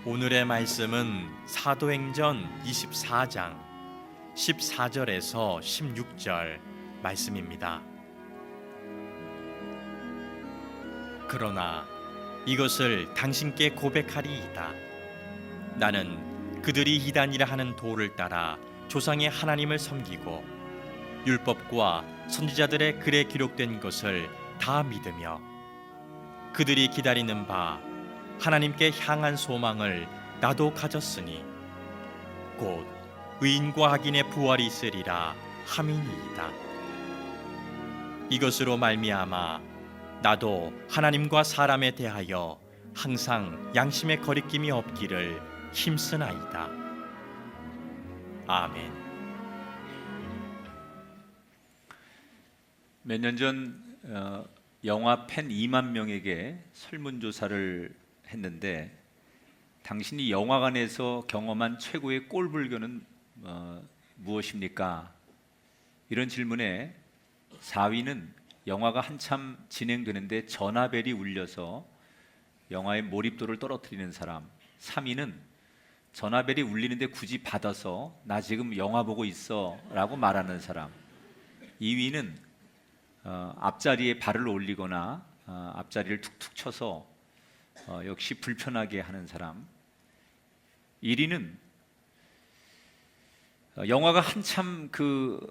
오늘의 말씀은 사도행전 24장 14절에서 16절 말씀입니다. 그러나 이것을 당신께 고백하리이다. 나는 그들이 이단이라 하는 도를 따라 조상의 하나님을 섬기고 율법과 선지자들의 글에 기록된 것을 다 믿으며 그들이 기다리는 바 하나님께 향한 소망을 나도 가졌으니 곧 의인과 악인의 부활이 있으리라 함이니이다. 이것으로 말미암아 나도 하나님과 사람에 대하여 항상 양심의 거리낌이 없기를 힘쓰나이다. 아멘. 몇 년 전 영화 팬 2만 명에게 설문조사를 했는데 당신이 영화관에서 경험한 최고의 꼴불견은 무엇입니까? 이런 질문에 4위는 영화가 한참 진행되는데 전화벨이 울려서 영화의 몰입도를 떨어뜨리는 사람, 3위는 전화벨이 울리는데 굳이 받아서 나 지금 영화 보고 있어 라고 말하는 사람, 2위는 앞자리에 발을 올리거나 앞자리를 툭툭 쳐서 역시 불편하게 하는 사람, 1위는 영화가 한참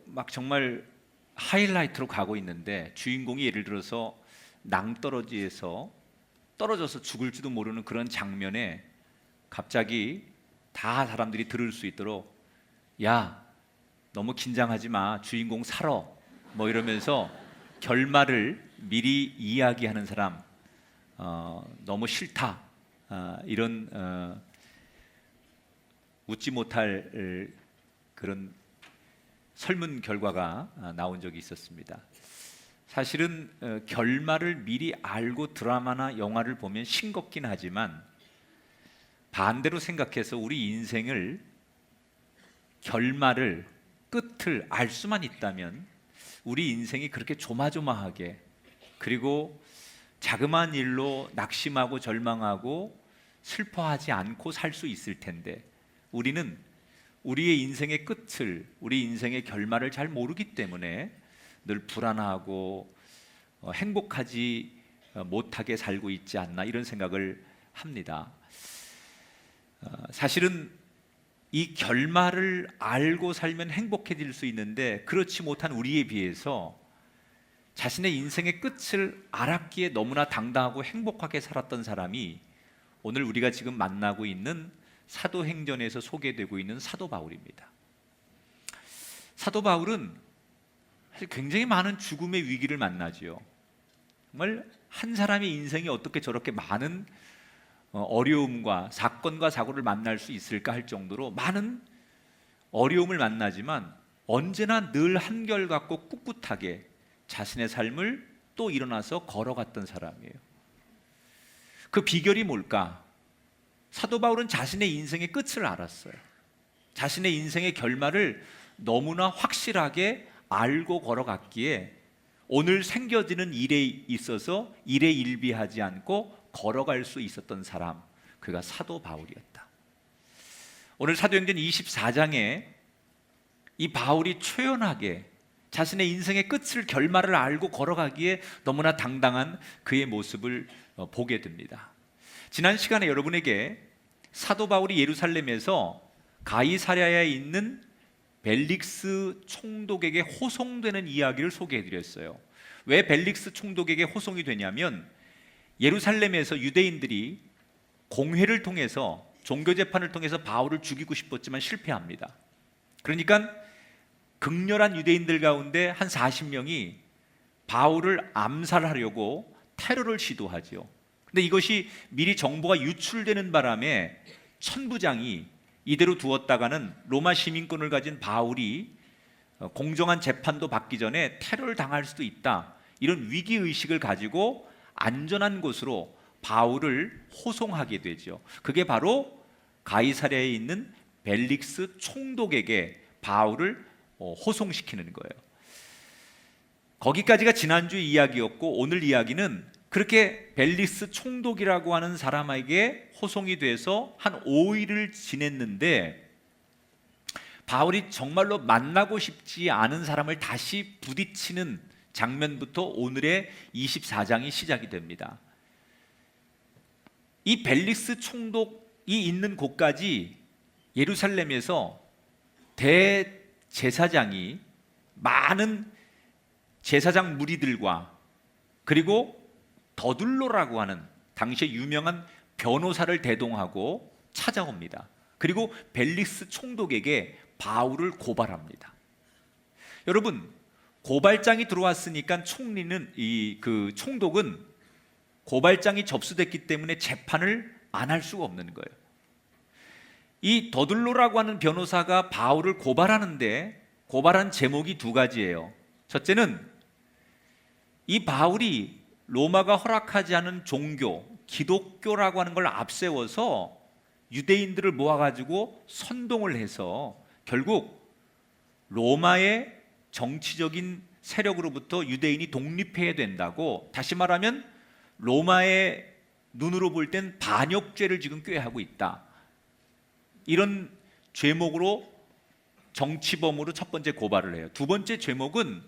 막 정말 하이라이트로 가고 있는데 주인공이 예를 들어서 낭떠러지에서 떨어져서 죽을지도 모르는 그런 장면에 갑자기 다 사람들이 들을 수 있도록 야, 너무 긴장하지 마, 주인공 살아, 뭐 이러면서 결말을 미리 이야기하는 사람, 너무 싫다, 이런 웃지 못할 그런 설문 결과가 나온 적이 있었습니다. 사실은 결말을 미리 알고 드라마나 영화를 보면 싱겁긴 하지만 반대로 생각해서 우리 인생을 결말을, 끝을 알 수만 있다면 우리 인생이 그렇게 조마조마하게, 그리고 자그마한 일로 낙심하고 절망하고 슬퍼하지 않고 살 수 있을 텐데 우리는 우리의 인생의 끝을, 우리 인생의 결말을 잘 모르기 때문에 늘 불안하고 행복하지 못하게 살고 있지 않나, 이런 생각을 합니다. 사실은 이 결말을 알고 살면 행복해질 수 있는데 그렇지 못한 우리에 비해서 자신의 인생의 끝을 알았기에 너무나 당당하고 행복하게 살았던 사람이 오늘 우리가 지금 만나고 있는 사도행전에서 소개되고 있는 사도 바울입니다. 사도 바울은 사실 굉장히 많은 죽음의 위기를 만나지요. 정말 한 사람의 인생이 어떻게 저렇게 많은 어려움과 사건과 사고를 만날 수 있을까 할 정도로 많은 어려움을 만나지만 언제나 늘 한결같고 꿋꿋하게 자신의 삶을 또 일어나서 걸어갔던 사람이에요. 그 비결이 뭘까? 사도 바울은 자신의 인생의 끝을 알았어요. 자신의 인생의 결말을 너무나 확실하게 알고 걸어갔기에 오늘 생겨지는 일에 있어서 일에 일비하지 않고 걸어갈 수 있었던 사람, 그가 사도 바울이었다. 오늘 사도행전 24장에 이 바울이 초연하게 자신의 인생의 끝을, 결말을 알고 걸어가기에 너무나 당당한 그의 모습을 보게 됩니다. 지난 시간에 여러분에게 사도 바울이 예루살렘에서 가이사랴에 있는 벨릭스 총독에게 호송되는 이야기를 소개해 드렸어요. 왜 벨릭스 총독에게 호송이 되냐면 예루살렘에서 유대인들이 공회를 통해서, 종교 재판을 통해서 바울을 죽이고 싶었지만 실패합니다. 그러니까 극렬한 유대인들 가운데 한 40명이 바울을 암살하려고 테러를 시도하죠. 근데 이것이 미리 정보가 유출되는 바람에 천부장이 이대로 두었다가는 로마 시민권을 가진 바울이 공정한 재판도 받기 전에 테러를 당할 수도 있다, 이런 위기의식을 가지고 안전한 곳으로 바울을 호송하게 되죠. 그게 바로 가이사랴에 있는 벨릭스 총독에게 바울을 호송시키는 거예요. 거기까지가 지난주 이야기였고, 오늘 이야기는 그렇게 벨릭스 총독이라고 하는 사람에게 호송이 돼서 한 5일을 지냈는데, 바울이 정말로 만나고 싶지 않은 사람을 다시 부딪히는 장면부터 오늘의 24장이 시작이 됩니다. 이 벨릭스 총독이 있는 곳까지 예루살렘에서 대제사장이 많은 제사장 무리들과 그리고 더둘로라고 하는 당시에 유명한 변호사를 대동하고 찾아옵니다. 그리고 벨릭스 총독에게 바울을 고발합니다. 여러분, 고발장이 들어왔으니까 총독은 고발장이 접수됐기 때문에 재판을 안 할 수가 없는 거예요. 이 더둘로라고 하는 변호사가 바울을 고발하는데 고발한 제목이 두 가지예요. 첫째는 이 바울이 로마가 허락하지 않은 종교, 기독교라고 하는 걸 앞세워서 유대인들을 모아가지고 선동을 해서 결국 로마의 정치적인 세력으로부터 유대인이 독립해야 된다고, 다시 말하면 로마의 눈으로 볼 땐 반역죄를 지금 꾀하고 있다. 이런 죄목으로 정치범으로 첫 번째 고발을 해요. 두 번째 죄목은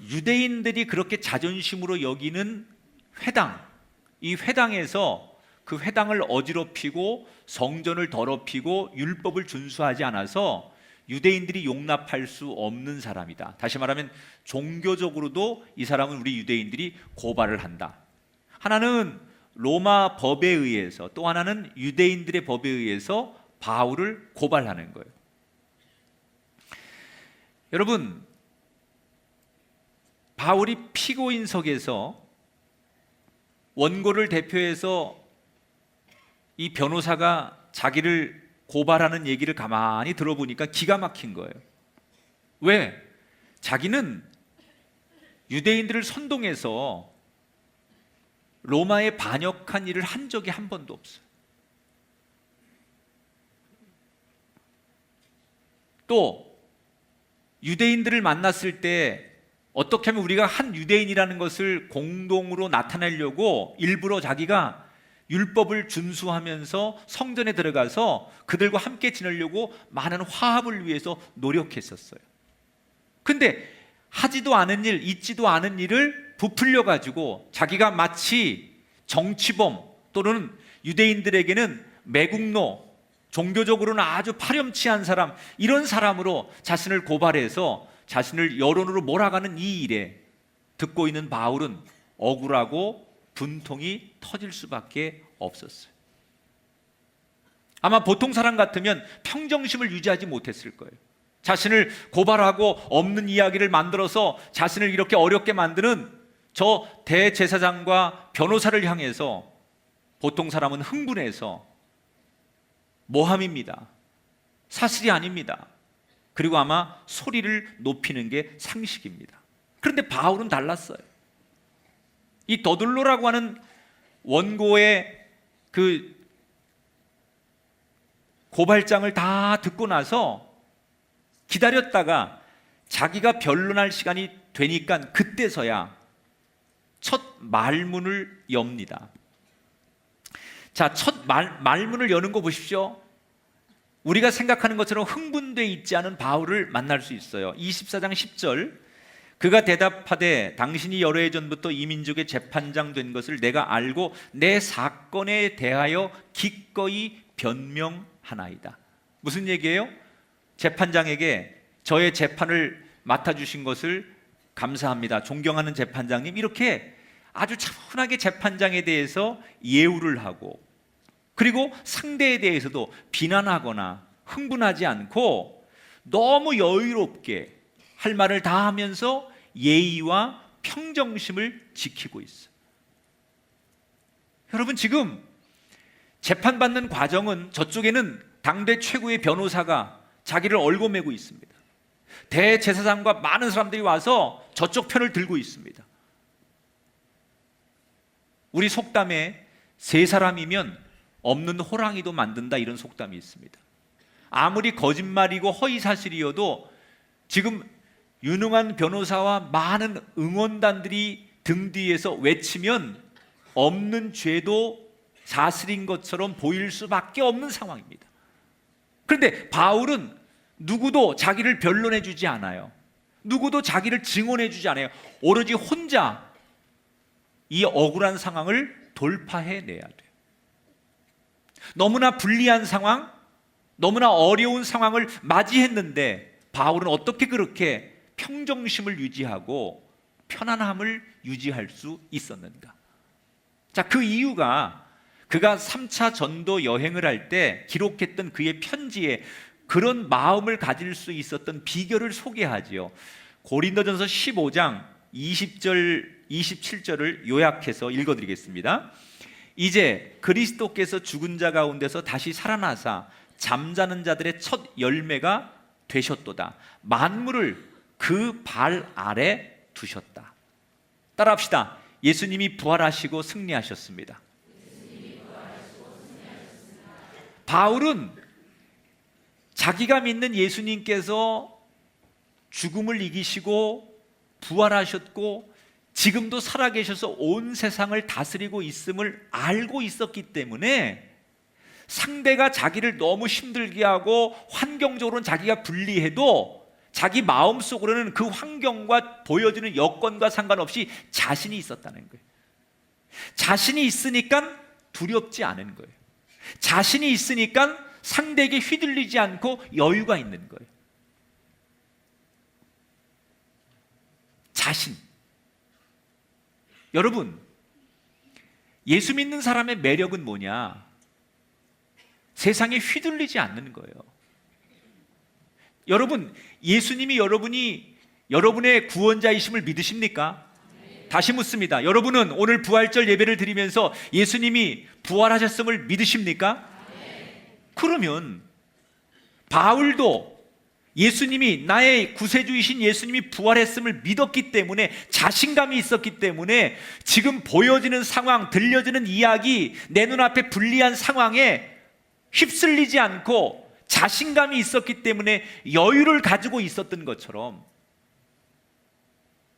유대인들이 그렇게 자존심으로 여기는 회당, 이 회당에서 그 회당을 어지럽히고 성전을 더럽히고 율법을 준수하지 않아서 유대인들이 용납할 수 없는 사람이다. 다시 말하면 종교적으로도 이 사람은 우리 유대인들이 고발을 한다. 하나는 로마 법에 의해서, 또 하나는 유대인들의 법에 의해서 바울을 고발하는 거예요. 여러분, 바울이 피고인석에서 원고를 대표해서 이 변호사가 자기를 고발하는 얘기를 가만히 들어보니까 기가 막힌 거예요. 왜? 자기는 유대인들을 선동해서 로마에 반역한 일을 한 적이 한 번도 없어요. 또 유대인들을 만났을 때 어떻게 하면 우리가 한 유대인이라는 것을 공동으로 나타내려고 일부러 자기가 율법을 준수하면서 성전에 들어가서 그들과 함께 지내려고 많은 화합을 위해서 노력했었어요. 근데 하지도 않은 일, 있지도 않은 일을 부풀려 가지고 자기가 마치 정치범 또는 유대인들에게는 매국노, 종교적으로는 아주 파렴치한 사람, 이런 사람으로 자신을 고발해서 자신을 여론으로 몰아가는 이 일에 듣고 있는 바울은 억울하고 분통이 터질 수밖에 없었어요. 아마 보통 사람 같으면 평정심을 유지하지 못했을 거예요. 자신을 고발하고 없는 이야기를 만들어서 자신을 이렇게 어렵게 만드는 저 대제사장과 변호사를 향해서 보통 사람은 흥분해서 모함입니다, 사실이 아닙니다, 그리고 아마 소리를 높이는 게 상식입니다. 그런데 바울은 달랐어요. 이 더둘로라고 하는 원고의 그 고발장을 다 듣고 나서 기다렸다가 자기가 변론할 시간이 되니까 그때서야 첫 말문을 엽니다. 자, 첫 말문을 여는 거 보십시오. 우리가 생각하는 것처럼 흥분되어 있지 않은 바울을 만날 수 있어요. 24장 10절, 그가 대답하되 당신이 여러 해 전부터 이 민족의 재판장 된 것을 내가 알고 내 사건에 대하여 기꺼이 변명하나이다. 무슨 얘기예요? 재판장에게 저의 재판을 맡아주신 것을 감사합니다, 존경하는 재판장님, 이렇게 아주 차분하게 재판장에 대해서 예우를 하고, 그리고 상대에 대해서도 비난하거나 흥분하지 않고 너무 여유롭게 할 말을 다 하면서 예의와 평정심을 지키고 있어요. 여러분, 지금 재판받는 과정은 저쪽에는 당대 최고의 변호사가 자기를 얽어매고 있습니다. 대제사장과 많은 사람들이 와서 저쪽 편을 들고 있습니다. 우리 속담에 세 사람이면 없는 호랑이도 만든다, 이런 속담이 있습니다. 아무리 거짓말이고 허위사실이어도 지금 유능한 변호사와 많은 응원단들이 등 뒤에서 외치면 없는 죄도 사실인 것처럼 보일 수밖에 없는 상황입니다. 그런데 바울은 누구도 자기를 변론해 주지 않아요. 누구도 자기를 증언해 주지 않아요. 오로지 혼자 이 억울한 상황을 돌파해내야 돼요. 너무나 불리한 상황, 너무나 어려운 상황을 맞이했는데 바울은 어떻게 그렇게 평정심을 유지하고 편안함을 유지할 수 있었는가? 자, 그 이유가 그가 3차 전도 여행을 할 때 기록했던 그의 편지에 그런 마음을 가질 수 있었던 비결을 소개하지요. 고린도전서 15장 20절, 27절을 요약해서 읽어드리겠습니다. 이제 그리스도께서 죽은 자 가운데서 다시 살아나사 잠자는 자들의 첫 열매가 되셨도다. 만물을 그 발 아래 두셨다. 따라합시다. 예수님이 부활하시고 승리하셨습니다. 바울은 자기가 믿는 예수님께서 죽음을 이기시고 부활하셨고 지금도 살아계셔서 온 세상을 다스리고 있음을 알고 있었기 때문에 상대가 자기를 너무 힘들게 하고 환경적으로는 자기가 불리해도 자기 마음속으로는 그 환경과 보여지는 여건과 상관없이 자신이 있었다는 거예요. 자신이 있으니까 두렵지 않은 거예요. 자신이 있으니까 상대에게 휘둘리지 않고 여유가 있는 거예요. 자신. 여러분, 예수 믿는 사람의 매력은 뭐냐? 세상에 휘둘리지 않는 거예요. 여러분, 예수님이 여러분의 구원자이심을 믿으십니까? 다시 묻습니다. 여러분은 오늘 부활절 예배를 드리면서 예수님이 부활하셨음을 믿으십니까? 그러면 바울도 예수님이 나의 구세주이신 예수님이 부활했음을 믿었기 때문에 자신감이 있었기 때문에 지금 보여지는 상황, 들려지는 이야기, 내 눈앞에 불리한 상황에 휩쓸리지 않고 자신감이 있었기 때문에 여유를 가지고 있었던 것처럼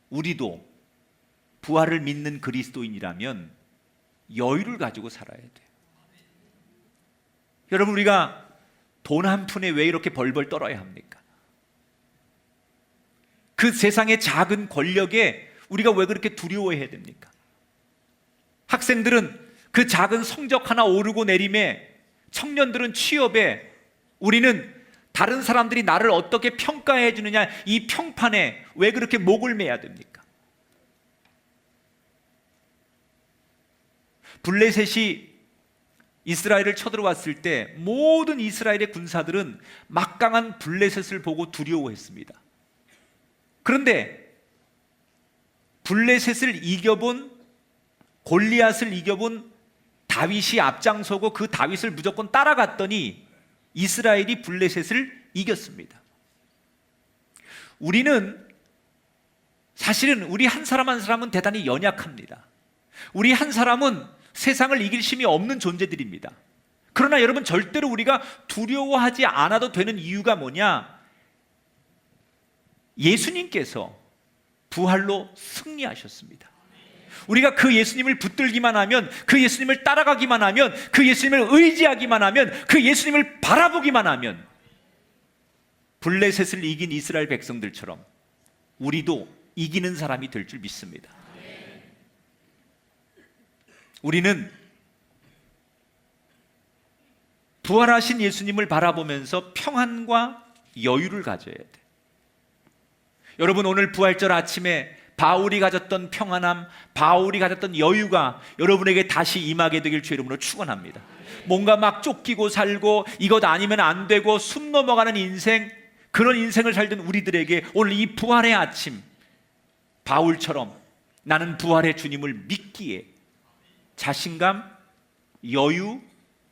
우리도 부활을 믿는 그리스도인이라면 여유를 가지고 살아야 돼요. 여러분, 우리가 돈 한 푼에 왜 이렇게 벌벌 떨어야 합니까? 그 세상의 작은 권력에 우리가 왜 그렇게 두려워해야 됩니까? 학생들은 그 작은 성적 하나 오르고 내림에, 청년들은 취업에, 우리는 다른 사람들이 나를 어떻게 평가해 주느냐, 이 평판에 왜 그렇게 목을 매야 됩니까? 블레셋이 이스라엘을 쳐들어왔을 때 모든 이스라엘의 군사들은 막강한 블레셋을 보고 두려워했습니다. 그런데 블레셋을 이겨본, 골리앗을 이겨본 다윗이 앞장서고 그 다윗을 무조건 따라갔더니 이스라엘이 블레셋을 이겼습니다. 우리는 사실은 우리 한 사람 한 사람은 대단히 연약합니다. 우리 한 사람은 세상을 이길 힘이 없는 존재들입니다. 그러나 여러분, 절대로 우리가 두려워하지 않아도 되는 이유가 뭐냐? 예수님께서 부활로 승리하셨습니다. 우리가 그 예수님을 붙들기만 하면, 그 예수님을 따라가기만 하면, 그 예수님을 의지하기만 하면, 그 예수님을 바라보기만 하면 블레셋을 이긴 이스라엘 백성들처럼 우리도 이기는 사람이 될 줄 믿습니다. 우리는 부활하신 예수님을 바라보면서 평안과 여유를 가져야 돼. 여러분, 오늘 부활절 아침에 바울이 가졌던 평안함, 바울이 가졌던 여유가 여러분에게 다시 임하게 되길 주 이름으로 축원합니다. 뭔가 막 쫓기고 살고 이것 아니면 안 되고 숨 넘어가는 인생, 그런 인생을 살던 우리들에게 오늘 이 부활의 아침, 바울처럼 나는 부활의 주님을 믿기에 자신감, 여유,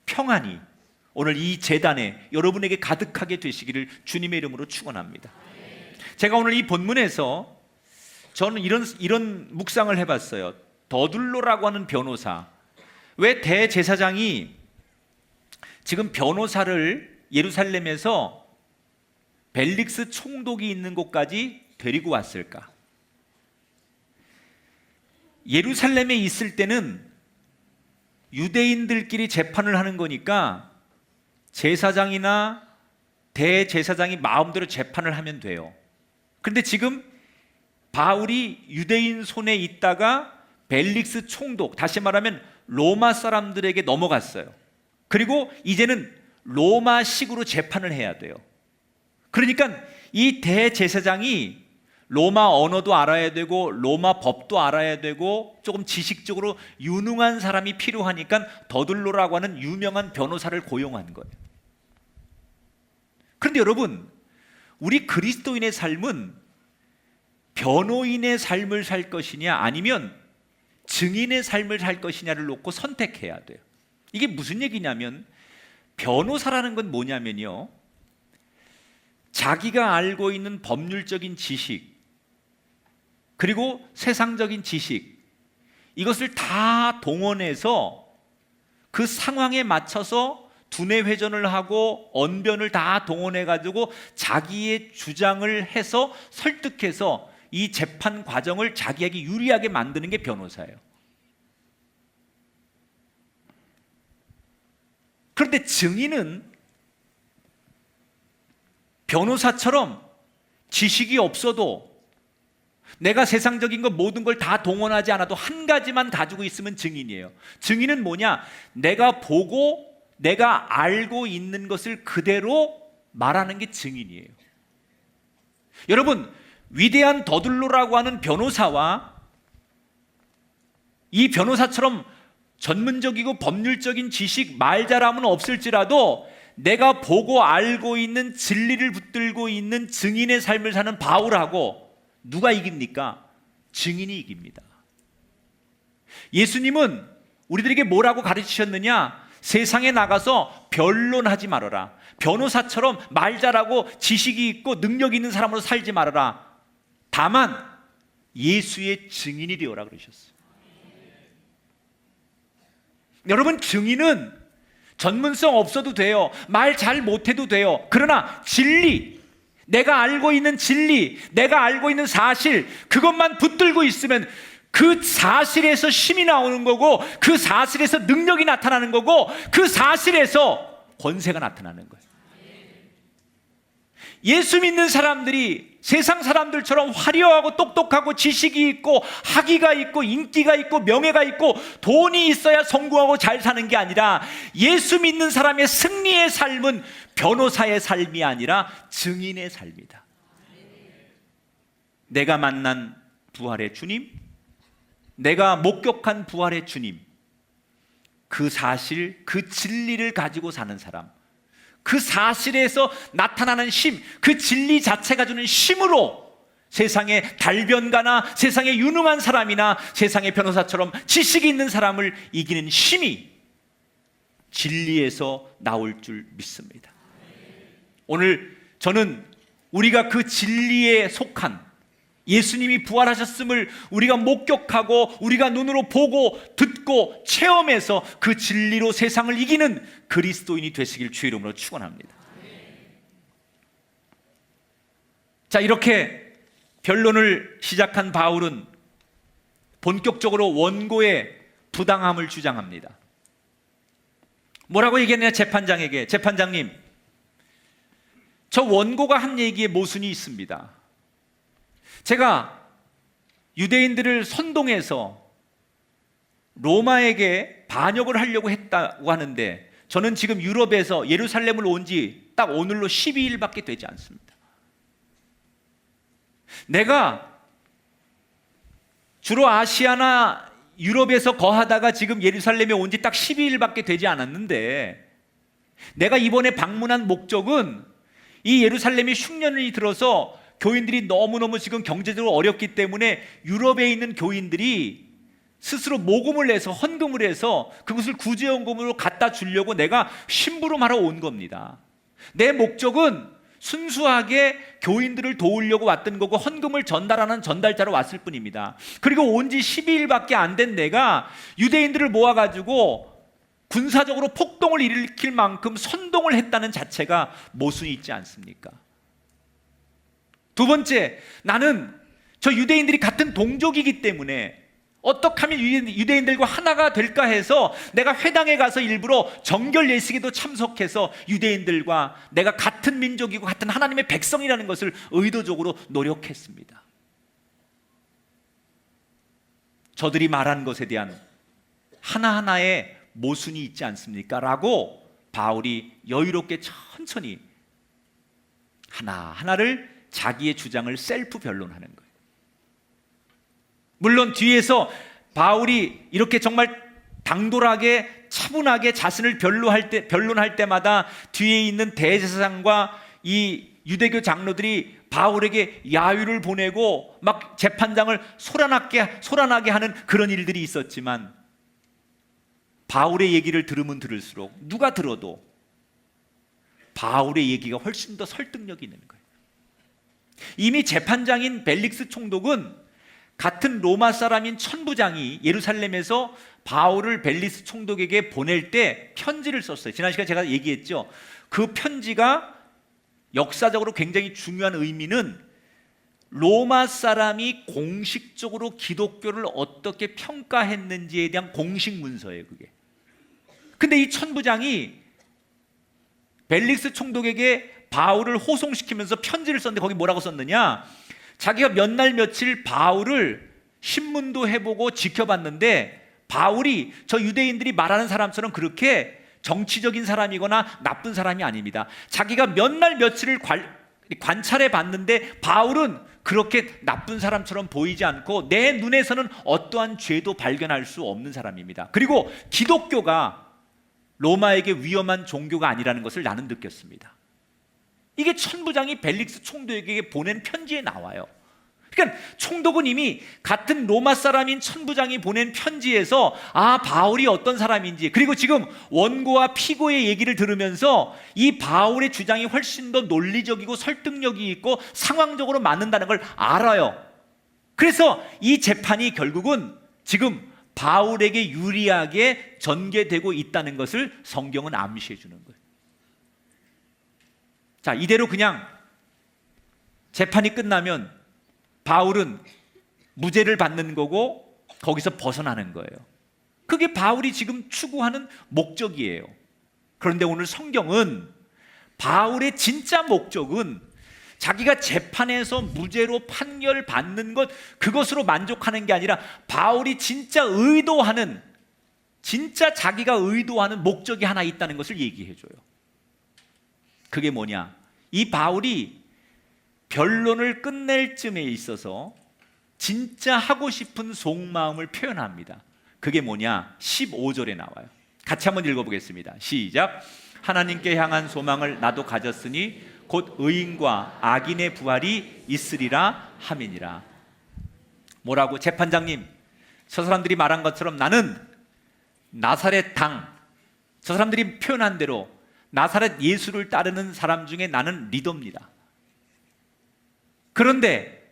평안이 오늘 이 제단에 여러분에게 가득하게 되시기를 주님의 이름으로 축원합니다. 제가 오늘 이 본문에서 저는 이런 묵상을 해봤어요. 더둘로라고 하는 변호사, 왜 대제사장이 지금 변호사를 예루살렘에서 벨릭스 총독이 있는 곳까지 데리고 왔을까? 예루살렘에 있을 때는 유대인들끼리 재판을 하는 거니까 제사장이나 대제사장이 마음대로 재판을 하면 돼요. 그런데 지금 바울이 유대인 손에 있다가 벨릭스 총독, 다시 말하면 로마 사람들에게 넘어갔어요. 그리고 이제는 로마식으로 재판을 해야 돼요. 그러니까 이 대제사장이 로마 언어도 알아야 되고 로마 법도 알아야 되고 조금 지식적으로 유능한 사람이 필요하니까 더들로라고 하는 유명한 변호사를 고용한 거예요. 그런데 여러분, 우리 그리스도인의 삶은 변호인의 삶을 살 것이냐 아니면 증인의 삶을 살 것이냐를 놓고 선택해야 돼요. 이게 무슨 얘기냐면, 변호사라는 건 뭐냐면요, 자기가 알고 있는 법률적인 지식 그리고 세상적인 지식, 이것을 다 동원해서 그 상황에 맞춰서 두뇌 회전을 하고 언변을 다 동원해 가지고 자기의 주장을 해서 설득해서 이 재판 과정을 자기에게 유리하게 만드는 게 변호사예요. 그런데 증인은 변호사처럼 지식이 없어도 내가 세상적인 것 모든 걸 다 동원하지 않아도 한 가지만 가지고 있으면 증인이에요. 증인은 뭐냐? 내가 보고 내가 알고 있는 것을 그대로 말하는 게 증인이에요. 여러분, 위대한 더들로라고 하는 변호사와 이 변호사처럼 전문적이고 법률적인 지식, 말 잘함은 없을지라도 내가 보고 알고 있는 진리를 붙들고 있는 증인의 삶을 사는 바울하고 누가 이깁니까? 증인이 이깁니다. 예수님은 우리들에게 뭐라고 가르치셨느냐? 세상에 나가서 변론하지 말아라. 변호사처럼 말 잘하고 지식이 있고 능력 있는 사람으로 살지 말아라. 다만 예수의 증인이 되어라 그러셨어요. 여러분, 증인은 전문성 없어도 돼요. 말 잘 못해도 돼요. 그러나 진리, 내가 알고 있는 진리, 내가 알고 있는 사실, 그것만 붙들고 있으면 그 사실에서 힘이 나오는 거고, 그 사실에서 능력이 나타나는 거고, 그 사실에서 권세가 나타나는 거예요. 예수 믿는 사람들이 세상 사람들처럼 화려하고 똑똑하고 지식이 있고 학위가 있고 인기가 있고 명예가 있고 돈이 있어야 성공하고 잘 사는 게 아니라, 예수 믿는 사람의 승리의 삶은 변호사의 삶이 아니라 증인의 삶이다. 내가 만난 부활의 주님, 내가 목격한 부활의 주님, 그 사실, 그 진리를 가지고 사는 사람, 그 사실에서 나타나는 힘, 그 진리 자체가 주는 힘으로 세상의 달변가나 세상의 유능한 사람이나 세상의 변호사처럼 지식이 있는 사람을 이기는 힘이 진리에서 나올 줄 믿습니다. 오늘 저는 우리가 그 진리에 속한, 예수님이 부활하셨음을 우리가 목격하고 우리가 눈으로 보고 듣고 체험해서 그 진리로 세상을 이기는 그리스도인이 되시길 주의 이름으로 축원합니다. 자, 이렇게 변론을 시작한 바울은 본격적으로 원고의 부당함을 주장합니다. 뭐라고 얘기했냐? 재판장에게, 재판장님, 저 원고가 한 얘기에 모순이 있습니다. 제가 유대인들을 선동해서 로마에게 반역을 하려고 했다고 하는데, 저는 지금 유럽에서 예루살렘을 온 지 딱 오늘로 12일밖에 되지 않습니다. 내가 주로 아시아나 유럽에서 거하다가 지금 예루살렘에 온 지 딱 12일밖에 되지 않았는데, 내가 이번에 방문한 목적은 이 예루살렘이 흉년이 들어서 교인들이 너무너무 지금 경제적으로 어렵기 때문에 유럽에 있는 교인들이 스스로 모금을 내서 헌금을 해서 그것을 구제연금으로 갖다 주려고 내가 심부름하러 온 겁니다. 내 목적은 순수하게 교인들을 도우려고 왔던 거고 헌금을 전달하는 전달자로 왔을 뿐입니다. 그리고 온 지 12일밖에 안 된 내가 유대인들을 모아가지고 군사적으로 폭동을 일으킬 만큼 선동을 했다는 자체가 모순이 있지 않습니까? 두 번째, 나는 저 유대인들이 같은 동족이기 때문에 어떻게 하면 유대인들과 하나가 될까 해서 내가 회당에 가서 일부러 정결 예식에도 참석해서 유대인들과 내가 같은 민족이고 같은 하나님의 백성이라는 것을 의도적으로 노력했습니다. 저들이 말한 것에 대한 하나하나의 모순이 있지 않습니까? 라고 바울이 여유롭게 천천히 하나하나를 자기의 주장을 셀프 변론하는 거예요. 물론 뒤에서 바울이 이렇게 정말 당돌하게 차분하게 자신을 변론할 때마다 뒤에 있는 대제사장과 이 유대교 장로들이 바울에게 야유를 보내고 막 재판장을 소란하게 하는 그런 일들이 있었지만 바울의 얘기를 들으면 들을수록 누가 들어도 바울의 얘기가 훨씬 더 설득력이 있는 거예요. 이미 재판장인 벨릭스 총독은 같은 로마 사람인 천부장이 예루살렘에서 바울을 벨리스 총독에게 보낼 때 편지를 썼어요. 지난 시간에 제가 얘기했죠. 그 편지가 역사적으로 굉장히 중요한 의미는 로마 사람이 공식적으로 기독교를 어떻게 평가했는지에 대한 공식 문서예요, 그게. 근데 이 천부장이 벨릭스 총독에게 바울을 호송시키면서 편지를 썼는데 거기 뭐라고 썼느냐? 자기가 몇 날 며칠 바울을 신문도 해보고 지켜봤는데 바울이 저 유대인들이 말하는 사람처럼 그렇게 정치적인 사람이거나 나쁜 사람이 아닙니다. 자기가 몇 날 며칠을 관찰해 봤는데 바울은 그렇게 나쁜 사람처럼 보이지 않고 내 눈에서는 어떠한 죄도 발견할 수 없는 사람입니다. 그리고 기독교가 로마에게 위험한 종교가 아니라는 것을 나는 느꼈습니다. 이게 천부장이 벨릭스 총독에게 보낸 편지에 나와요. 그러니까 총독은 이미 같은 로마 사람인 천부장이 보낸 편지에서 바울이 어떤 사람인지, 그리고 지금 원고와 피고의 얘기를 들으면서 이 바울의 주장이 훨씬 더 논리적이고 설득력이 있고 상황적으로 맞는다는 걸 알아요. 그래서 이 재판이 결국은 지금 바울에게 유리하게 전개되고 있다는 것을 성경은 암시해 주는 거예요. 자, 이대로 그냥 재판이 끝나면 바울은 무죄를 받는 거고 거기서 벗어나는 거예요. 그게 바울이 지금 추구하는 목적이에요. 그런데 오늘 성경은 바울의 진짜 목적은 자기가 재판에서 무죄로 판결받는 것, 그것으로 만족하는 게 아니라 바울이 진짜 자기가 의도하는 목적이 하나 있다는 것을 얘기해 줘요. 그게 뭐냐? 이 바울이 변론을 끝낼 쯤에 있어서 진짜 하고 싶은 속마음을 표현합니다. 그게 뭐냐? 15절에 나와요. 같이 한번 읽어보겠습니다. 시작. 하나님께 향한 소망을 나도 가졌으니 곧 의인과 악인의 부활이 있으리라 함이니라. 뭐라고? 재판장님, 저 사람들이 말한 것처럼 나는 나사렛 저 사람들이 표현한 대로 나사렛 예수를 따르는 사람 중에 나는 리더입니다. 그런데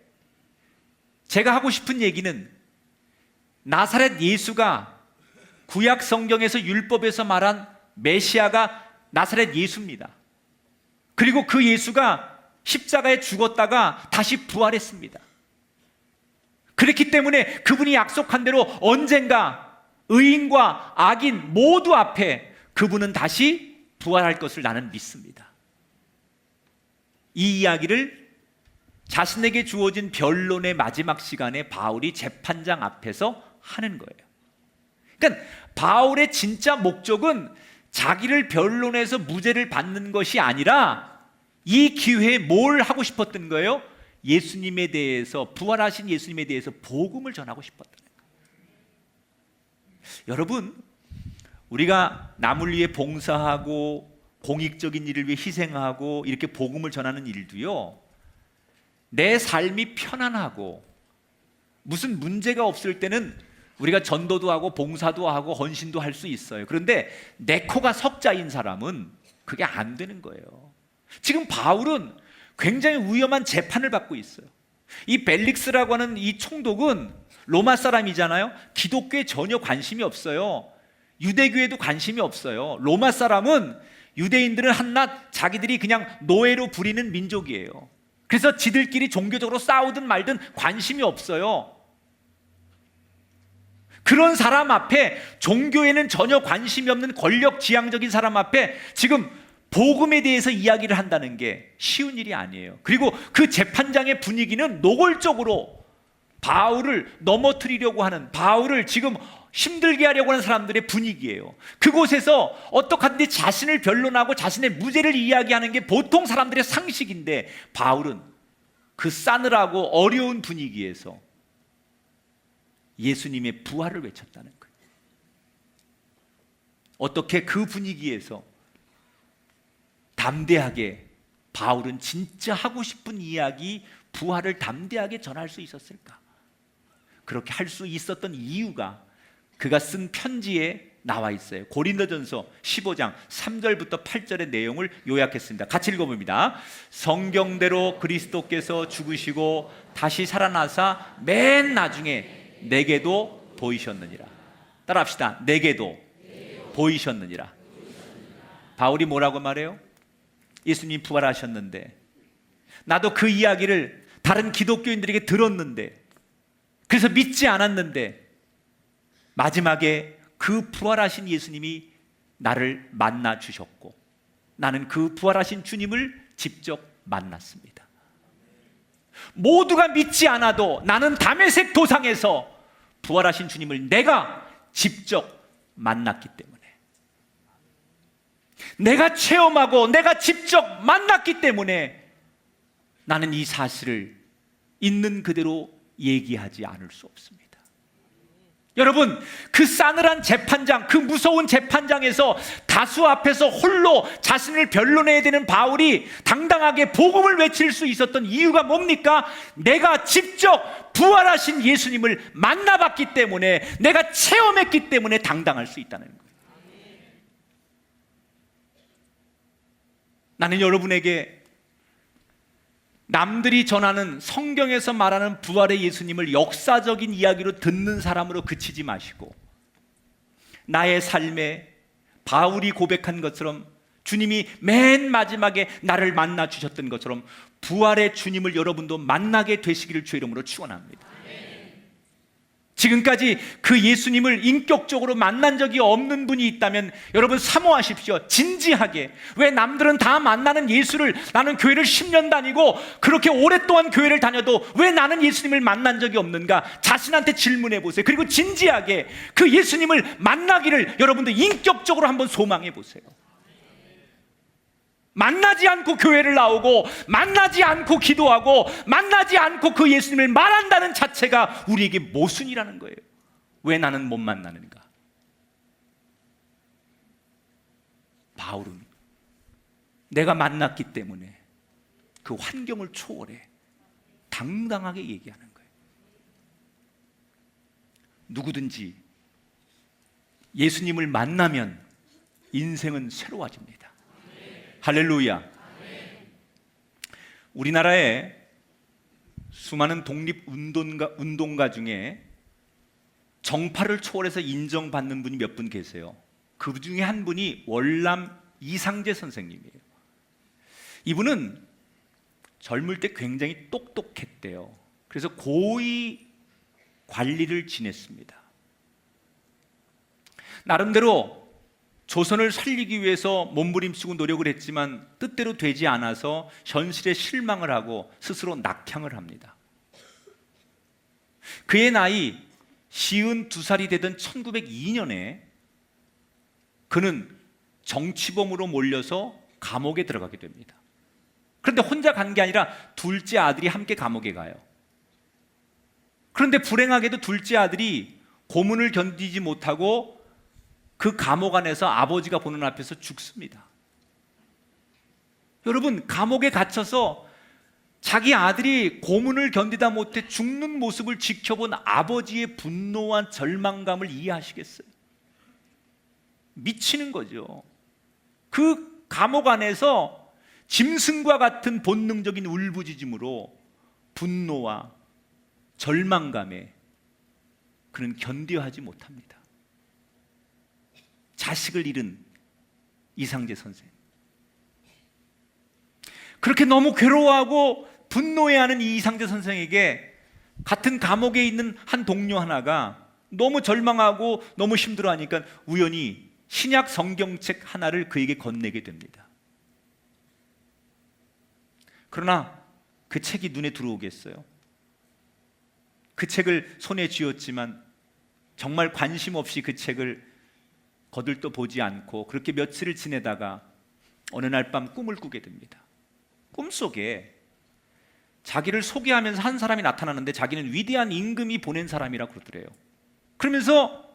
제가 하고 싶은 얘기는 나사렛 예수가 구약 성경에서 율법에서 말한 메시아가 나사렛 예수입니다. 그리고 그 예수가 십자가에 죽었다가 다시 부활했습니다. 그렇기 때문에 그분이 약속한 대로 언젠가 의인과 악인 모두 앞에 그분은 다시 부활할 것을 나는 믿습니다. 이 이야기를 자신에게 주어진 변론의 마지막 시간에 바울이 재판장 앞에서 하는 거예요. 그러니까 바울의 진짜 목적은 자기를 변론해서 무죄를 받는 것이 아니라 이 기회에 뭘 하고 싶었던 거예요? 예수님에 대해서, 부활하신 예수님에 대해서 복음을 전하고 싶었다는 거예요. 여러분, 우리가 남을 위해 봉사하고 공익적인 일을 위해 희생하고 이렇게 복음을 전하는 일도요, 내 삶이 편안하고 무슨 문제가 없을 때는 우리가 전도도 하고 봉사도 하고 헌신도 할 수 있어요. 그런데 내 코가 석자인 사람은 그게 안 되는 거예요. 지금 바울은 굉장히 위험한 재판을 받고 있어요. 이 벨릭스라고 하는 이 총독은 로마 사람이잖아요. 기독교에 전혀 관심이 없어요. 유대교에도 관심이 없어요. 로마 사람은 유대인들은 한낱 자기들이 그냥 노예로 부리는 민족이에요. 그래서 지들끼리 종교적으로 싸우든 말든 관심이 없어요. 그런 사람 앞에, 종교에는 전혀 관심이 없는 권력지향적인 사람 앞에 지금 복음에 대해서 이야기를 한다는 게 쉬운 일이 아니에요. 그리고 그 재판장의 분위기는 노골적으로 바울을 넘어뜨리려고 하는, 바울을 지금 힘들게 하려고 하는 사람들의 분위기예요. 그곳에서 어떡하든지 자신을 변론하고 자신의 무죄를 이야기하는 게 보통 사람들의 상식인데, 바울은 그 싸늘하고 어려운 분위기에서 예수님의 부활을 외쳤다는 거예요. 어떻게 그 분위기에서 담대하게 바울은 진짜 하고 싶은 이야기, 부활을 담대하게 전할 수 있었을까? 그렇게 할 수 있었던 이유가 그가 쓴 편지에 나와 있어요. 고린도전서 15장 3절부터 8절의 내용을 요약했습니다. 같이 읽어봅니다. 성경대로 그리스도께서 죽으시고 다시 살아나사 맨 나중에 내게도 보이셨느니라. 따라합시다. 내게도 보이셨느니라. 바울이 뭐라고 말해요? 예수님 부활하셨는데, 나도 그 이야기를 다른 기독교인들에게 들었는데, 그래서 믿지 않았는데, 마지막에 그 부활하신 예수님이 나를 만나 주셨고, 나는 그 부활하신 주님을 직접 만났습니다. 모두가 믿지 않아도 나는 다메섹 도상에서 부활하신 주님을 내가 직접 만났기 때문에, 내가 체험하고 내가 직접 만났기 때문에 나는 이 사실을 있는 그대로 얘기하지 않을 수 없습니다. 여러분, 그 싸늘한 재판장, 그 무서운 재판장에서 다수 앞에서 홀로 자신을 변론해야 되는 바울이 당당하게 복음을 외칠 수 있었던 이유가 뭡니까? 내가 직접 부활하신 예수님을 만나봤기 때문에, 내가 체험했기 때문에 당당할 수 있다는 거예요. 나는 여러분에게 남들이 전하는, 성경에서 말하는 부활의 예수님을 역사적인 이야기로 듣는 사람으로 그치지 마시고, 나의 삶에 바울이 고백한 것처럼 주님이 맨 마지막에 나를 만나 주셨던 것처럼 부활의 주님을 여러분도 만나게 되시기를 주의 이름으로 축원합니다. 지금까지 그 예수님을 인격적으로 만난 적이 없는 분이 있다면 여러분 사모하십시오. 진지하게. 왜 남들은 다 만나는 예수를, 나는 교회를 10년 다니고 그렇게 오랫동안 교회를 다녀도 왜 나는 예수님을 만난 적이 없는가? 자신한테 질문해 보세요. 그리고 진지하게 그 예수님을 만나기를 여러분도 인격적으로 한번 소망해 보세요. 만나지 않고 교회를 나오고, 만나지 않고 기도하고, 만나지 않고 그 예수님을 말한다는 자체가 우리에게 모순이라는 거예요. 왜 나는 못 만나는가? 바울은 내가 만났기 때문에 그 환경을 초월해 당당하게 얘기하는 거예요. 누구든지 예수님을 만나면 인생은 새로워집니다. 할렐루야. 우리나라에 수많은 독립운동가 중에 정파를 초월해서 인정받는 분이 몇 분 계세요. 그 중에 한 분이 월남 이상재 선생님이에요. 이분은 젊을 때 굉장히 똑똑했대요. 그래서 고위 관리를 지냈습니다. 나름대로 조선을 살리기 위해서 몸부림치고 노력을 했지만 뜻대로 되지 않아서 현실에 실망을 하고 스스로 낙향을 합니다. 그의 나이 52살이 되던 1902년에 그는 정치범으로 몰려서 감옥에 들어가게 됩니다. 그런데 혼자 간 게 아니라 둘째 아들이 함께 감옥에 가요. 그런데 불행하게도 둘째 아들이 고문을 견디지 못하고 그 감옥 안에서 아버지가 보는 앞에서 죽습니다. 여러분, 감옥에 갇혀서 자기 아들이 고문을 견디다 못해 죽는 모습을 지켜본 아버지의 분노와 절망감을 이해하시겠어요? 미치는 거죠. 그 감옥 안에서 짐승과 같은 본능적인 울부짖음으로 분노와 절망감에 그는 견뎌하지 못합니다. 자식을 잃은 이상재 선생. 그렇게 너무 괴로워하고 분노해하는 이 이상재 선생에게 같은 감옥에 있는 한 동료 하나가 너무 절망하고 너무 힘들어하니까 우연히 신약 성경책 하나를 그에게 건네게 됩니다. 그러나 그 책이 눈에 들어오겠어요? 그 책을 손에 쥐었지만 정말 관심 없이 그 책을 거들떠 보지 않고 그렇게 며칠을 지내다가 어느 날 밤 꿈을 꾸게 됩니다. 꿈속에 자기를 소개하면서 한 사람이 나타나는데 자기는 위대한 임금이 보낸 사람이라고 그러더래요. 그러면서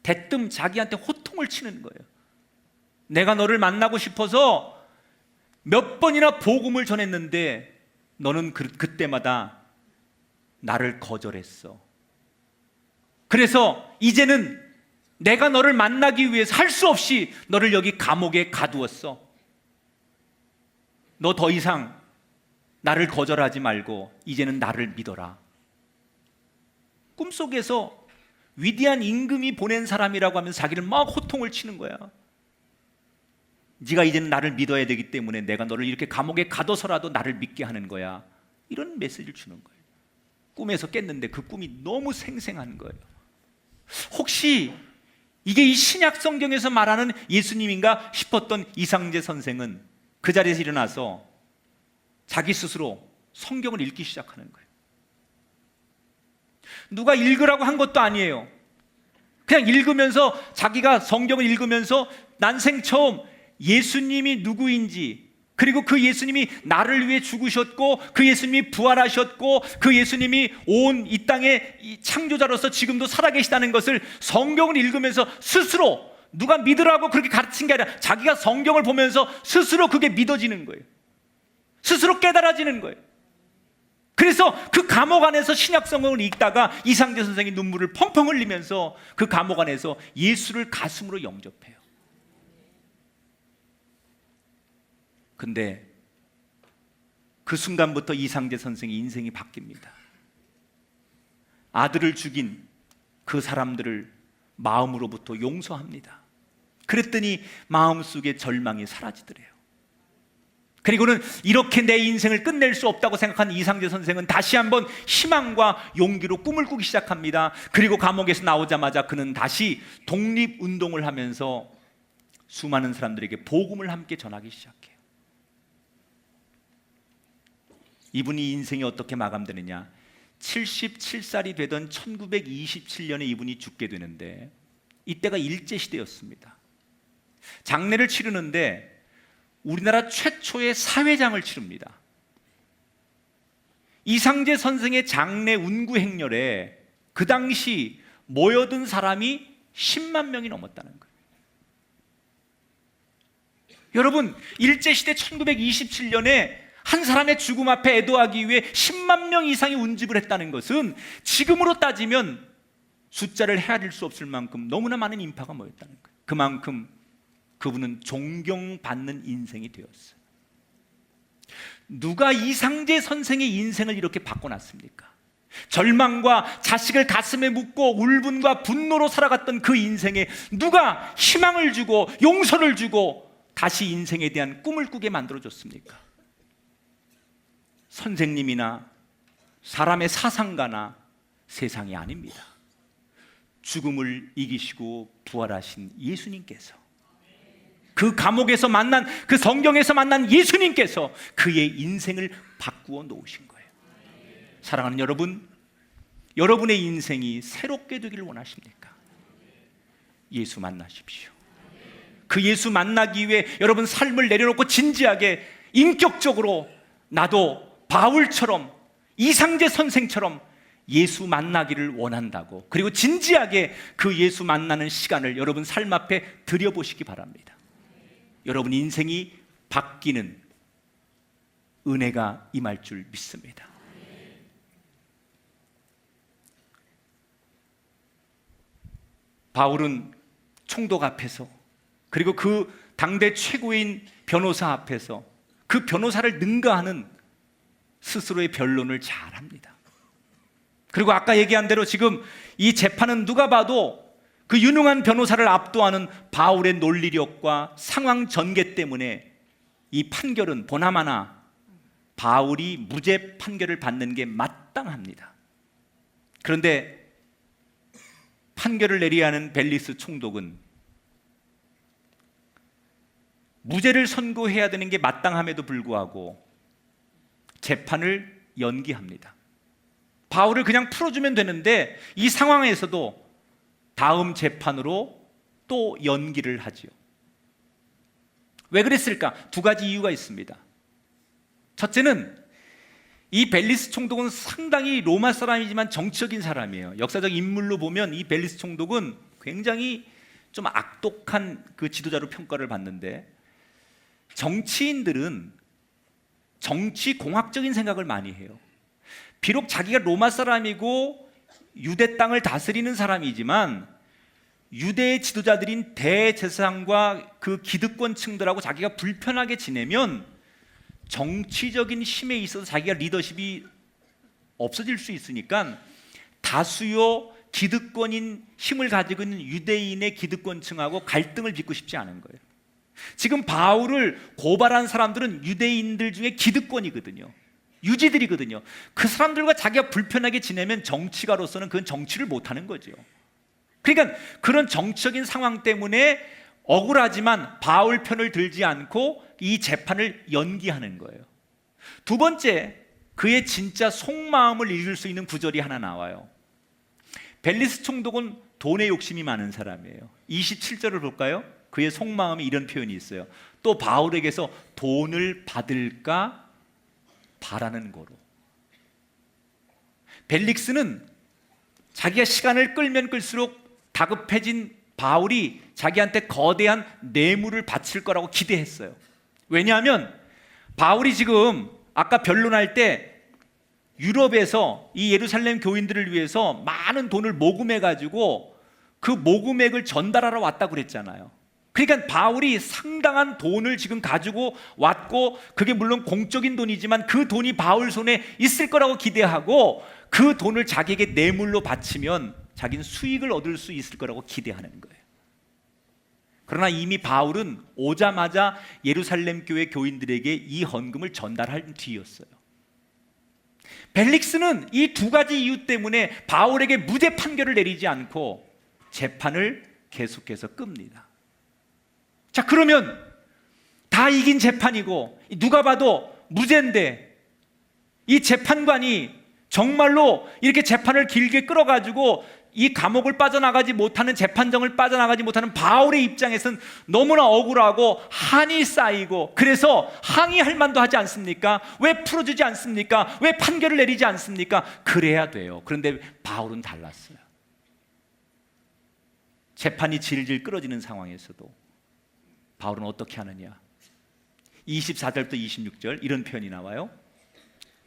대뜸 자기한테 호통을 치는 거예요. 내가 너를 만나고 싶어서 몇 번이나 복음을 전했는데 너는 그때마다 나를 거절했어. 그래서 이제는 내가 너를 만나기 위해서 할 수 없이 너를 여기 감옥에 가두었어. 너 더 이상 나를 거절하지 말고 이제는 나를 믿어라. 꿈속에서 위대한 임금이 보낸 사람이라고 하면서 자기를 막 호통을 치는 거야. 네가 이제는 나를 믿어야 되기 때문에 내가 너를 이렇게 감옥에 가둬서라도 나를 믿게 하는 거야. 이런 메시지를 주는 거예요. 꿈에서 깼는데 그 꿈이 너무 생생한 거예요. 혹시 이게 이 신약 성경에서 말하는 예수님인가 싶었던 이상재 선생은 그 자리에서 일어나서 자기 스스로 성경을 읽기 시작하는 거예요. 누가 읽으라고 한 것도 아니에요. 그냥 읽으면서 자기가 성경을 읽으면서 난생 처음 예수님이 누구인지, 그리고 그 예수님이 나를 위해 죽으셨고 그 예수님이 부활하셨고 그 예수님이 온 이 땅의 창조자로서 지금도 살아계시다는 것을 성경을 읽으면서 스스로, 누가 믿으라고 그렇게 가르친 게 아니라 자기가 성경을 보면서 스스로 그게 믿어지는 거예요. 스스로 깨달아지는 거예요. 그래서 그 감옥 안에서 신약 성경을 읽다가 이상재 선생이 눈물을 펑펑 흘리면서 그 감옥 안에서 예수를 가슴으로 영접해요. 근데 그 순간부터 이상재 선생의 인생이 바뀝니다. 아들을 죽인 그 사람들을 마음으로부터 용서합니다. 그랬더니 마음속에 절망이 사라지더래요. 그리고는 이렇게 내 인생을 끝낼 수 없다고 생각한 이상재 선생은 다시 한번 희망과 용기로 꿈을 꾸기 시작합니다. 그리고 감옥에서 나오자마자 그는 다시 독립운동을 하면서 수많은 사람들에게 복음을 함께 전하기 시작해요. 이분이 인생이 어떻게 마감되느냐, 77살이 되던 1927년에 이분이 죽게 되는데 이때가 일제시대였습니다. 장례를 치르는데 우리나라 최초의 사회장을 치릅니다. 이상재 선생의 장례 운구 행렬에 그 당시 모여든 사람이 10만 명이 넘었다는 거예요. 여러분, 일제시대 1927년에 한 사람의 죽음 앞에 애도하기 위해 10만 명 이상이 운집을 했다는 것은 지금으로 따지면 숫자를 헤아릴 수 없을 만큼 너무나 많은 인파가 모였다는 거예요. 그만큼 그분은 존경받는 인생이 되었어요. 누가 이상재 선생의 인생을 이렇게 바꿔놨습니까? 절망과 자식을 가슴에 묻고 울분과 분노로 살아갔던 그 인생에 누가 희망을 주고 용서를 주고 다시 인생에 대한 꿈을 꾸게 만들어줬습니까? 선생님이나 사람의 사상가나 세상이 아닙니다. 죽음을 이기시고 부활하신 예수님께서, 그 감옥에서 만난, 그 성경에서 만난 예수님께서 그의 인생을 바꾸어 놓으신 거예요. 사랑하는 여러분, 여러분의 인생이 새롭게 되기를 원하십니까? 예수 만나십시오. 그 예수 만나기 위해 여러분 삶을 내려놓고 진지하게 인격적으로 나도 바울처럼 이상재 선생처럼 예수 만나기를 원한다고, 그리고 진지하게 그 예수 만나는 시간을 여러분 삶 앞에 들여보시기 바랍니다. 여러분 인생이 바뀌는 은혜가 임할 줄 믿습니다. 바울은 총독 앞에서, 그리고 그 당대 최고인 변호사 앞에서 그 변호사를 능가하는 스스로의 변론을 잘합니다. 그리고 아까 얘기한 대로 지금 이 재판은 누가 봐도 그 유능한 변호사를 압도하는 바울의 논리력과 상황 전개 때문에 이 판결은 보나마나 바울이 무죄 판결을 받는 게 마땅합니다. 그런데 판결을 내려야 하는 벨리스 총독은 무죄를 선고해야 되는 게 마땅함에도 불구하고 재판을 연기합니다. 바울을 그냥 풀어주면 되는데 이 상황에서도 다음 재판으로 또 연기를 하지요. 왜 그랬을까? 두 가지 이유가 있습니다. 첫째는 이 벨리스 총독은 상당히 로마 사람이지만 정치적인 사람이에요. 역사적 인물로 보면 이 벨리스 총독은 굉장히 좀 악독한 그 지도자로 평가를 받는데, 정치인들은 정치 공학적인 생각을 많이 해요. 비록 자기가 로마 사람이고 유대 땅을 다스리는 사람이지만 유대의 지도자들인 대제사장과 그 기득권층들하고 자기가 불편하게 지내면 정치적인 힘에 있어서 자기가 리더십이 없어질 수 있으니까 다수요 기득권인 힘을 가지고 있는 유대인의 기득권층하고 갈등을 빚고 싶지 않은 거예요. 지금 바울을 고발한 사람들은 유대인들 중에 기득권이거든요. 유지들이거든요. 그 사람들과 자기가 불편하게 지내면 정치가로서는 그건 정치를 못하는 거죠. 그러니까 그런 정치적인 상황 때문에 억울하지만 바울 편을 들지 않고 이 재판을 연기하는 거예요. 두 번째, 그의 진짜 속마음을 읽을 수 있는 구절이 하나 나와요. 벨리스 총독은 돈에 욕심이 많은 사람이에요. 27절을 볼까요? 그의 속마음에 이런 표현이 있어요. 또 바울에게서 돈을 받을까 바라는 거로. 벨릭스는 자기가 시간을 끌면 끌수록 다급해진 바울이 자기한테 거대한 뇌물을 바칠 거라고 기대했어요. 왜냐하면 바울이 지금 아까 변론할 때 유럽에서 이 예루살렘 교인들을 위해서 많은 돈을 모금해 가지고 그 모금액을 전달하러 왔다고 그랬잖아요. 그러니까 바울이 상당한 돈을 지금 가지고 왔고, 그게 물론 공적인 돈이지만 그 돈이 바울 손에 있을 거라고 기대하고, 그 돈을 자기에게 뇌물로 바치면 자기는 수익을 얻을 수 있을 거라고 기대하는 거예요. 그러나 이미 바울은 오자마자 예루살렘 교회 교인들에게 이 헌금을 전달한 뒤였어요. 벨릭스는 이 두 가지 이유 때문에 바울에게 무죄 판결을 내리지 않고 재판을 계속해서 끕니다. 자, 그러면 다 이긴 재판이고 누가 봐도 무죄인데 이 재판관이 정말로 이렇게 재판을 길게 끌어가지고 이 감옥을 빠져나가지 못하는, 재판정을 빠져나가지 못하는 바울의 입장에서는 너무나 억울하고 한이 쌓이고, 그래서 항의할 만도 하지 않습니까? 왜 풀어주지 않습니까? 왜 판결을 내리지 않습니까? 그래야 돼요. 그런데 바울은 달랐어요. 재판이 질질 끌어지는 상황에서도 바울은 어떻게 하느냐? 24절부터 26절 이런 표현이 나와요.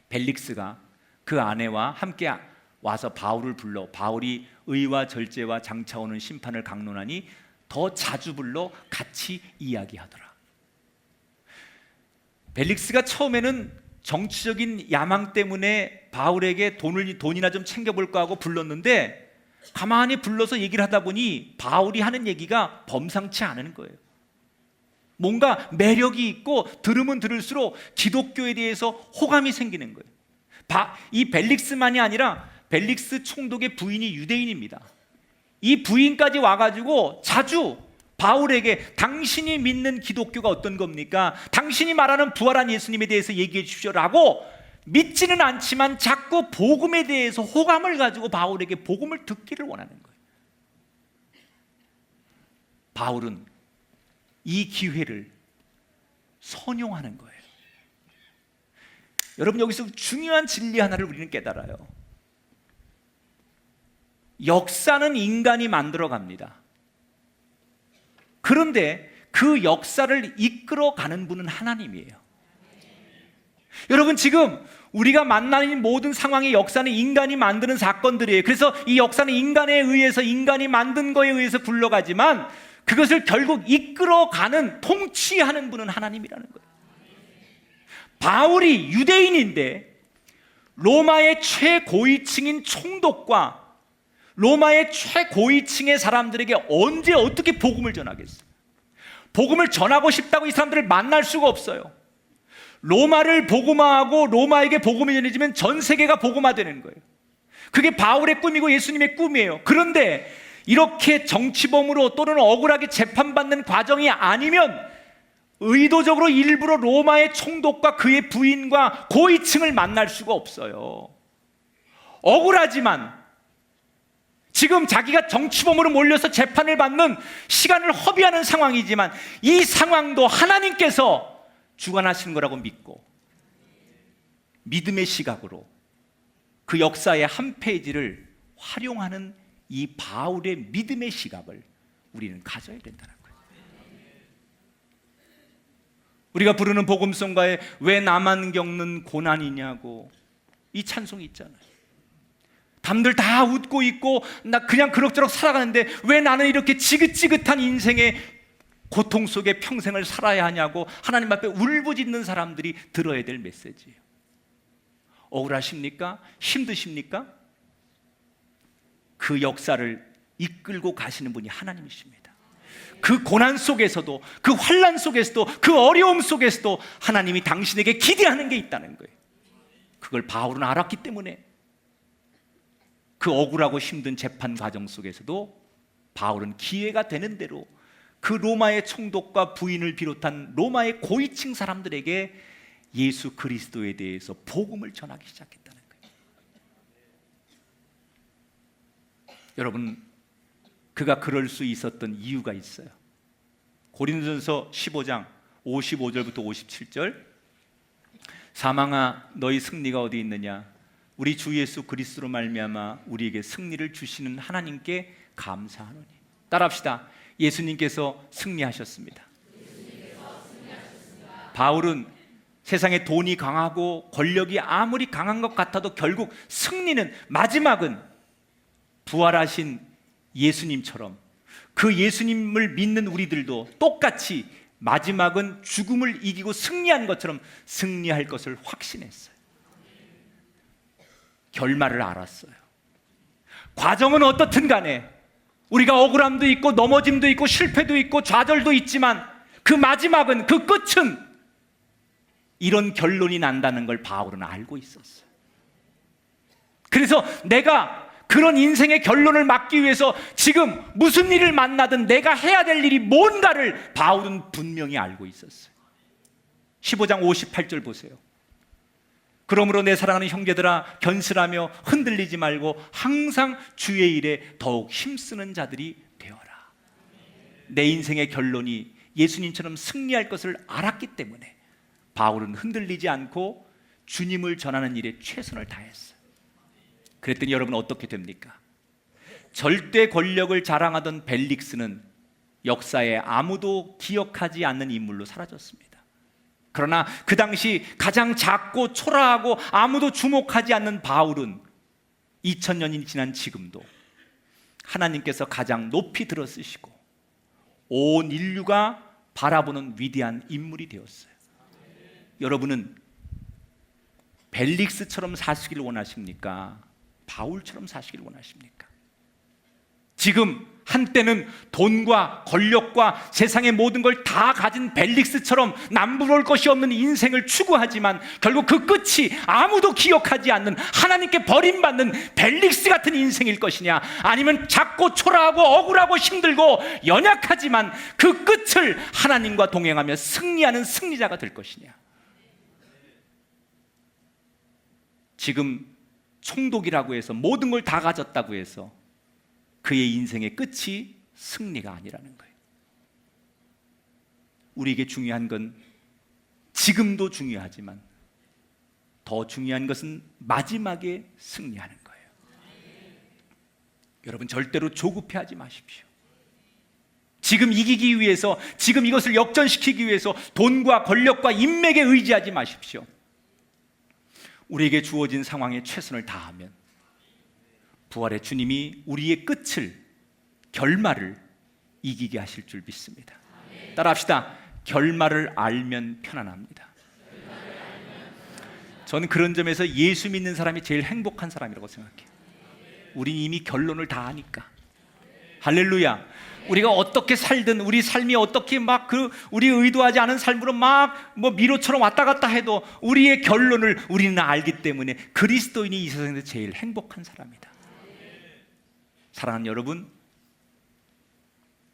벨릭스가 그 아내와 함께 와서 바울을 불러 바울이 의와 절제와 장차오는 심판을 강론하니 더 자주 불러 같이 이야기하더라. 벨릭스가 처음에는 정치적인 야망 때문에 바울에게 돈이나 좀 챙겨볼까 하고 불렀는데, 가만히 불러서 얘기를 하다 보니 바울이 하는 얘기가 범상치 않은 거예요. 뭔가 매력이 있고 들으면 들을수록 기독교에 대해서 호감이 생기는 거예요. 이 벨릭스만이 아니라 벨릭스 총독의 부인이 유대인입니다. 이 부인까지 와가지고 자주 바울에게 당신이 믿는 기독교가 어떤 겁니까? 당신이 말하는 부활한 예수님에 대해서 얘기해 주십시오라고, 믿지는 않지만 자꾸 복음에 대해서 호감을 가지고 바울에게 복음을 듣기를 원하는 거예요. 바울은 이 기회를 선용하는 거예요. 여러분, 여기서 중요한 진리 하나를 우리는 깨달아요. 역사는 인간이 만들어 갑니다. 그런데 그 역사를 이끌어가는 분은 하나님이에요. 여러분, 지금 우리가 만나는 모든 상황의 역사는 인간이 만드는 사건들이에요. 그래서 이 역사는 인간에 의해서, 인간이 만든 거에 의해서 굴러가지만 그것을 결국 이끌어가는, 통치하는 분은 하나님이라는 거예요. 바울이 유대인인데 로마의 최고위층인 총독과 로마의 최고위층의 사람들에게 언제 어떻게 복음을 전하겠어요? 복음을 전하고 싶다고 이 사람들을 만날 수가 없어요. 로마를 복음화하고 로마에게 복음이 전해지면 전 세계가 복음화되는 거예요. 그게 바울의 꿈이고 예수님의 꿈이에요. 그런데 이렇게 정치범으로 또는 억울하게 재판받는 과정이 아니면 의도적으로 일부러 로마의 총독과 그의 부인과 고위층을 만날 수가 없어요. 억울하지만 지금 자기가 정치범으로 몰려서 재판을 받는 시간을 허비하는 상황이지만 이 상황도 하나님께서 주관하시는 거라고 믿고 믿음의 시각으로 그 역사의 한 페이지를 활용하는 이 바울의 믿음의 시각을 우리는 가져야 된다는 거예요. 우리가 부르는 복음송가에 왜 나만 겪는 고난이냐고 이 찬송이 있잖아요. 남들 다 웃고 있고 나 그냥 그럭저럭 살아가는데 왜 나는 이렇게 지긋지긋한 인생의 고통 속에 평생을 살아야 하냐고 하나님 앞에 울부짖는 사람들이 들어야 될 메시지예요. 억울하십니까? 힘드십니까? 그 역사를 이끌고 가시는 분이 하나님이십니다. 그 고난 속에서도 그 환난 속에서도 그 어려움 속에서도 하나님이 당신에게 기대하는 게 있다는 거예요. 그걸 바울은 알았기 때문에 그 억울하고 힘든 재판 과정 속에서도 바울은 기회가 되는 대로 그 로마의 총독과 부인을 비롯한 로마의 고위층 사람들에게 예수 그리스도에 대해서 복음을 전하기 시작했다는 거예요. 여러분, 그가 그럴 수 있었던 이유가 있어요. 고린도전서 15장 55절부터 57절, 사망아 너희 승리가 어디 있느냐? 우리 주 예수 그리스도로 말미암아 우리에게 승리를 주시는 하나님께 감사하노니. 따라합시다. 예수님께서 승리하셨습니다. 바울은 세상에 돈이 강하고 권력이 아무리 강한 것 같아도 결국 승리는, 마지막은 부활하신 예수님처럼 그 예수님을 믿는 우리들도 똑같이 마지막은 죽음을 이기고 승리한 것처럼 승리할 것을 확신했어요. 결말을 알았어요. 과정은 어떻든 간에 우리가 억울함도 있고 넘어짐도 있고 실패도 있고 좌절도 있지만 그 마지막은, 그 끝은 이런 결론이 난다는 걸 바울은 알고 있었어요. 그래서 내가 그런 인생의 결론을 막기 위해서 지금 무슨 일을 만나든 내가 해야 될 일이 뭔가를 바울은 분명히 알고 있었어요. 15장 58절 보세요. 그러므로 내 사랑하는 형제들아 견슬하며 흔들리지 말고 항상 주의 일에 더욱 힘쓰는 자들이 되어라. 내 인생의 결론이 예수님처럼 승리할 것을 알았기 때문에 바울은 흔들리지 않고 주님을 전하는 일에 최선을 다했어요. 그랬더니 여러분 어떻게 됩니까? 절대 권력을 자랑하던 벨릭스는 역사에 아무도 기억하지 않는 인물로 사라졌습니다. 그러나 그 당시 가장 작고 초라하고 아무도 주목하지 않는 바울은 2000년이 지난 지금도 하나님께서 가장 높이 들어쓰시고 온 인류가 바라보는 위대한 인물이 되었어요. 여러분은 벨릭스처럼 사시길 원하십니까? 바울처럼 사시길 원하십니까? 지금 한때는 돈과 권력과 세상의 모든 걸 다 가진 벨릭스처럼 남부러울 것이 없는 인생을 추구하지만 결국 그 끝이 아무도 기억하지 않는 하나님께 버림받는 벨릭스 같은 인생일 것이냐, 아니면 작고 초라하고 억울하고 힘들고 연약하지만 그 끝을 하나님과 동행하며 승리하는 승리자가 될 것이냐. 지금 총독이라고 해서 모든 걸 다 가졌다고 해서 그의 인생의 끝이 승리가 아니라는 거예요. 우리에게 중요한 건 지금도 중요하지만 더 중요한 것은 마지막에 승리하는 거예요. 여러분 절대로 조급해하지 마십시오. 지금 이기기 위해서, 지금 이것을 역전시키기 위해서 돈과 권력과 인맥에 의지하지 마십시오. 우리에게 주어진 상황에 최선을 다하면 부활의 주님이 우리의 끝을, 결말을 이기게 하실 줄 믿습니다. 따라합시다. 결말을 알면 편안합니다. 저는 그런 점에서 예수 믿는 사람이 제일 행복한 사람이라고 생각해요. 우린 이미 결론을 다 아니까. 할렐루야. 우리가 어떻게 살든 우리 삶이 어떻게 막 우리 의도하지 않은 삶으로 막 뭐 미로처럼 왔다 갔다 해도 우리의 결론을 우리는 알기 때문에 그리스도인이 이 세상에서 제일 행복한 사람이다. 사랑하는 여러분,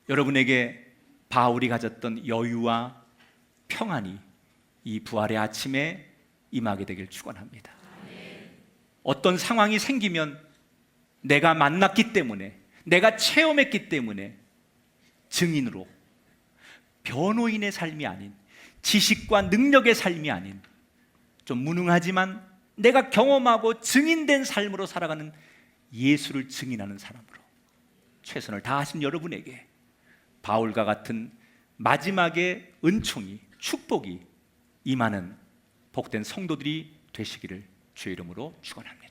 여러분에게 바울이 가졌던 여유와 평안이 이 부활의 아침에 임하게 되길 축원합니다. 어떤 상황이 생기면 내가 만났기 때문에, 내가 체험했기 때문에 증인으로, 변호인의 삶이 아닌, 지식과 능력의 삶이 아닌, 좀 무능하지만 내가 경험하고 증인된 삶으로 살아가는 예수를 증인하는 사람으로 최선을 다하신 여러분에게 바울과 같은 마지막의 은총이, 축복이 임하는 복된 성도들이 되시기를 주의 이름으로 축원합니다.